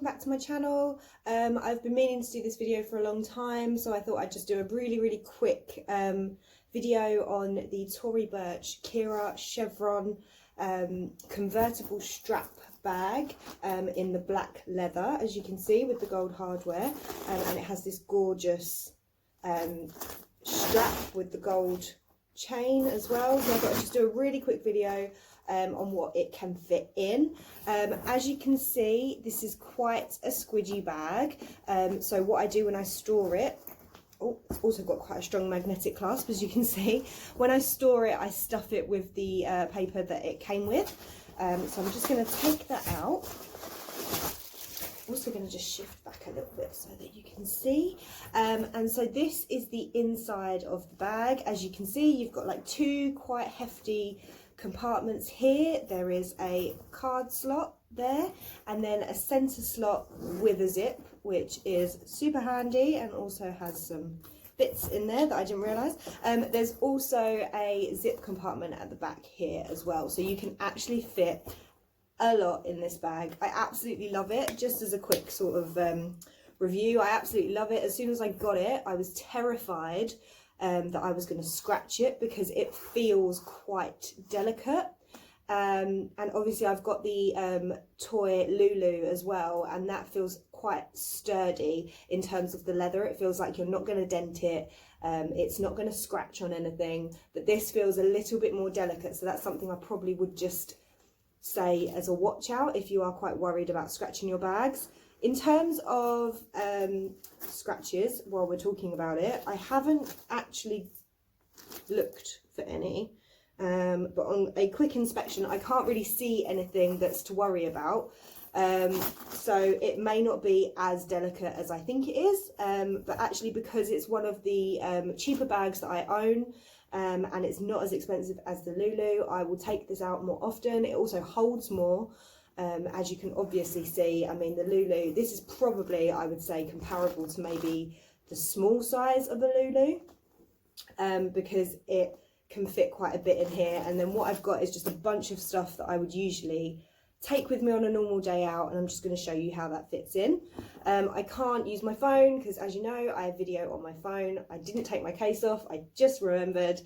welcome back to my channel. I've been meaning to do this video for a long time, so I thought I'd just do a really quick video on the Tory Burch Kira Chevron convertible strap bag in the black leather, as you can see, with the gold hardware, and it has this gorgeous strap with the gold chain as well. So I thought I'd just do a really quick video on what it can fit in. As you can see, this is quite a squidgy bag, so what I do when I store it, it's also got quite a strong magnetic clasp, as you can see. When I store it, I stuff it with the paper that it came with. So I'm just going to take that out. Also going to just shift back a little bit so that you can see, and so this is the inside of the bag. As you can see, you've got like two quite hefty compartments here. There is a card slot there, and then a center slot with a zip, which is super handy and also has some bits in there that I didn't realise. There's also a zip compartment at the back here as well, so you can actually fit a lot in this bag. I absolutely love it. Just as a quick sort of review, I absolutely love it. As soon as I got it, I was terrified that I was going to scratch it because it feels quite delicate. And obviously I've got the toy Lulu as well, and that feels quite sturdy in terms of the leather. It feels like you're not going to dent it. It's not going to scratch on anything, but this feels a little bit more delicate, so that's something I probably would just say as a watch out if you are quite worried about scratching your bags. In terms of scratches, while we're talking about it, I haven't actually looked for any, but on a quick inspection I can't really see anything that's to worry about, so it may not be as delicate as I think it is, but actually, because it's one of the cheaper bags that I own, and it's not as expensive as the Lulu, I will take this out more often. It also holds more, as you can obviously see. I mean, the Lulu, this is probably, I would say, comparable to maybe the small size of a Lulu, because it can fit quite a bit in here. And then what I've got is just a bunch of stuff that I would usually take with me on a normal day out, and I'm just going to show you how that fits in. I can't use my phone because, as you know, I have video on my phone. I didn't take my case off, I just remembered,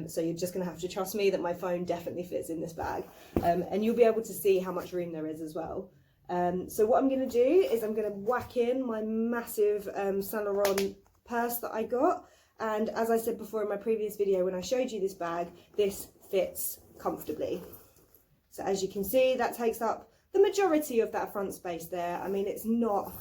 so you're just going to have to trust me that my phone definitely fits in this bag, and you'll be able to see how much room there is as well. So what I'm going to do is I'm going to whack in my massive Saint Laurent purse that I got, and as I said before in my previous video when I showed you this bag, this fits comfortably. So as you can see, that takes up the majority of that front space there. I mean, it's not,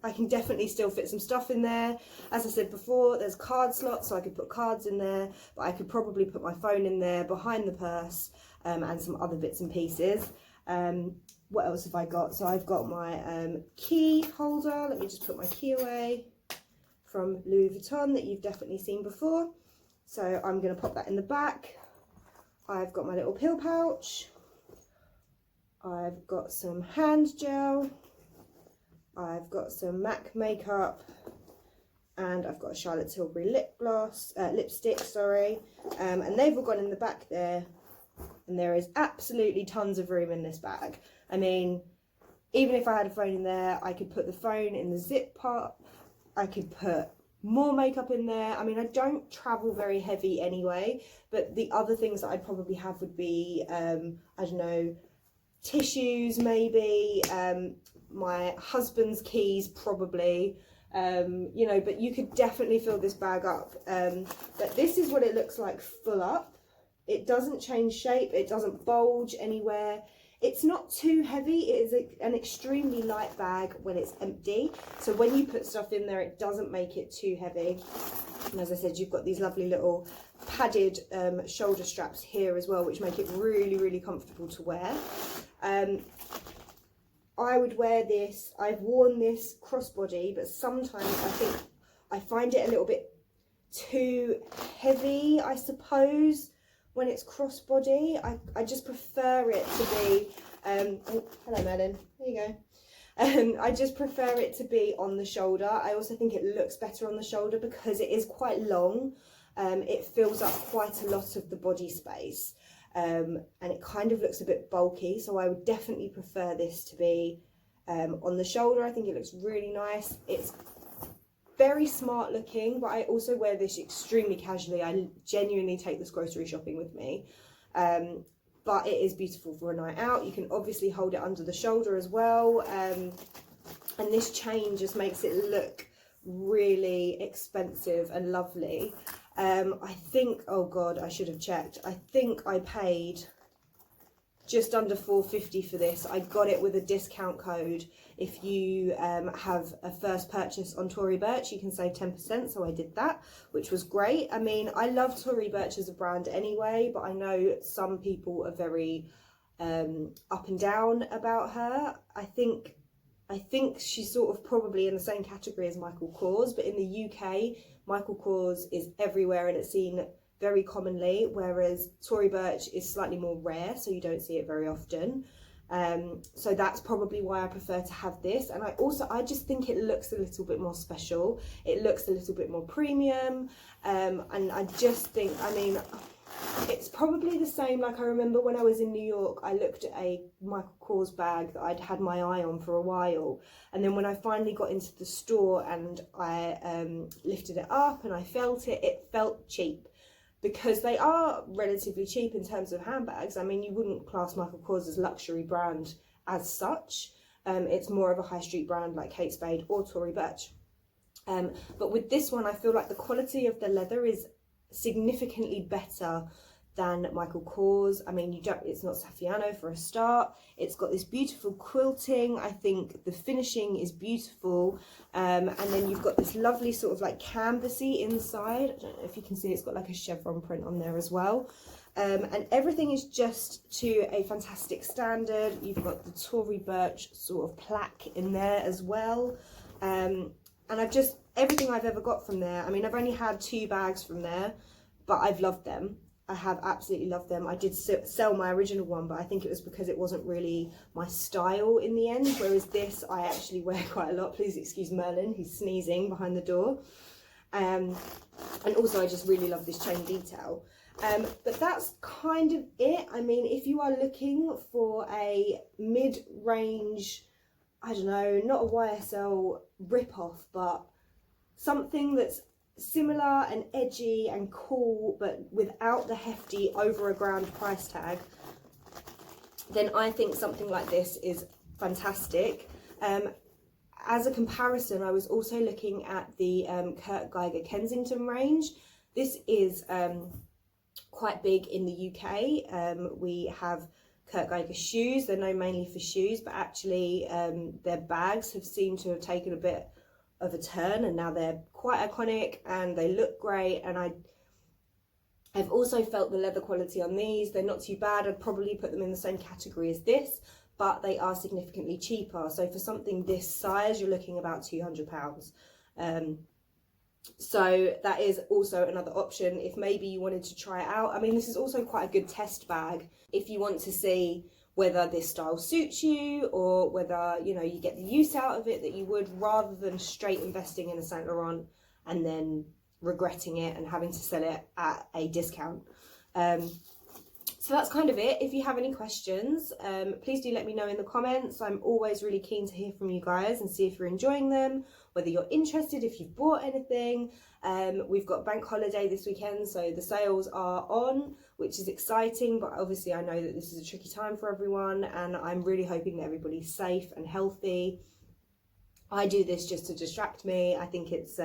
I can definitely still fit some stuff in there. As I said before, there's card slots, so I could put cards in there, but I could probably put my phone in there behind the purse, and some other bits and pieces. What else have I got? So I've got my key holder. Let me just put my key away, from Louis Vuitton, that you've definitely seen before. So I'm going to pop that in the back. I've got my little pill pouch. I've got some hand gel, I've got some MAC makeup, and I've got a Charlotte Tilbury lipstick, sorry, and they've all gone in the back there, and there is absolutely tons of room in this bag. I mean, even if I had a phone in there, I could put the phone in the zip part, I could put more makeup in there. I mean, I don't travel very heavy anyway, but the other things that I'd probably have would be, I don't know, tissues maybe, my husband's keys probably, you know, but you could definitely fill this bag up. But this is what it looks like full up. It doesn't change shape, it doesn't bulge anywhere. It's not too heavy. It is an extremely light bag when it's empty, so when you put stuff in there, it doesn't make it too heavy. And as I said, you've got these lovely little padded shoulder straps here as well, which make it really comfortable to wear. I would wear this, I've worn this crossbody, but sometimes I find it a little bit too heavy, I suppose, when it's crossbody. I just prefer it to be, oh, hello Merlin, there you go. I just prefer it to be on the shoulder. I also think it looks better on the shoulder because it is quite long. It fills up quite a lot of the body space. and it kind of looks a bit bulky, so I would definitely prefer this to be On the shoulder, I think it looks really nice. It's very smart looking, but I also wear this extremely casually. I genuinely take this grocery shopping with me. But it is beautiful for a night out. You can obviously hold it under the shoulder as well. And this chain just makes it look really expensive and lovely. I think, oh God, I should have checked. I think I paid just under $4.50 for this. I got it with a discount code. If you have a first purchase on Tory Burch, you can save 10%, so I did that, which was great. I mean, I love Tory Burch as a brand anyway, but I know some people are very up and down about her. I think she's sort of probably in the same category as Michael Kors, but in the UK, Michael Kors is everywhere and it's seen very commonly, whereas Tory Burch is slightly more rare, so you don't see it very often. So that's probably why I prefer to have this. And I just think it looks a little bit more special. It looks a little bit more premium. And I just think, I mean, it's probably the same. Like, I remember when I was in New York, I looked at a Michael Kors bag that I'd had my eye on for a while. And then when I finally got into the store and I lifted it up and I felt it, it felt cheap. Because they are relatively cheap in terms of handbags. I mean, you wouldn't class Michael Kors as luxury brand as such. It's more of a high street brand like Kate Spade or Tory Burch. But with this one, I feel like the quality of the leather is significantly better than Michael Kors. I mean, it's not Saffiano for a start. It's got this beautiful quilting. I think the finishing is beautiful. And then you've got this lovely sort of like canvasy inside. I don't know if you can see, it's got like a chevron print on there as well. And everything is just to a fantastic standard. You've got the Tory Burch sort of plaque in there as well. And everything I've ever got from there, I mean, I've only had 2 bags from there, but I've loved them. I have absolutely loved them. I did sell my original one, but I think it was because it wasn't really my style in the end, whereas this I actually wear quite a lot. Please excuse Merlin, he's sneezing behind the door. And also I just really love this chain detail. But that's kind of it. I mean, if you are looking for a mid-range, I don't know, not a YSL rip-off, but something that's similar and edgy and cool, but without the hefty over a grand price tag, then I think something like this is fantastic. As a comparison, I was also looking at the Kurt Geiger Kensington range. This is quite big in the UK. We have Kurt Geiger shoes. They're known mainly for shoes, but actually their bags have seemed to have taken a bit of a turn, and now they're quite iconic and they look great. And I've also felt the leather quality on these. They're not too bad. I'd probably put them in the same category as this, but they are significantly cheaper. So for something this size, you're looking about £200. So that is also another option if maybe you wanted to try it out. I mean, this is also quite a good test bag if you want to see whether this style suits you, or whether, you know, you get the use out of it that you would, rather than straight investing in a Saint Laurent and then regretting it and having to sell it at a discount. So that's kind of it. If you have any questions, please do let me know in the comments. I'm always really keen to hear from you guys and see if you're enjoying them, whether you're interested, if you've bought anything. We've got bank holiday this weekend, so the sales are on, which is exciting, but obviously I know that this is a tricky time for everyone, and I'm really hoping that everybody's safe and healthy. I do this just to distract me. I think it's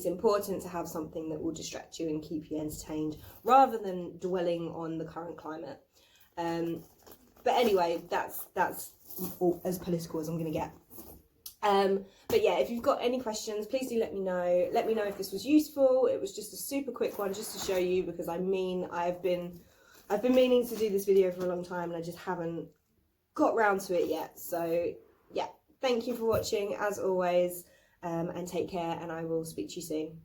important to have something that will distract you and keep you entertained, rather than dwelling on the current climate. But anyway, that's all as political as I'm going to get. But yeah, if you've got any questions, please do let me know. Let me know if this was useful. It was just a super quick one just to show you, because I mean, I've been meaning to do this video for a long time and I just haven't got round to it yet. So yeah, thank you for watching as always, and take care, and I will speak to you soon.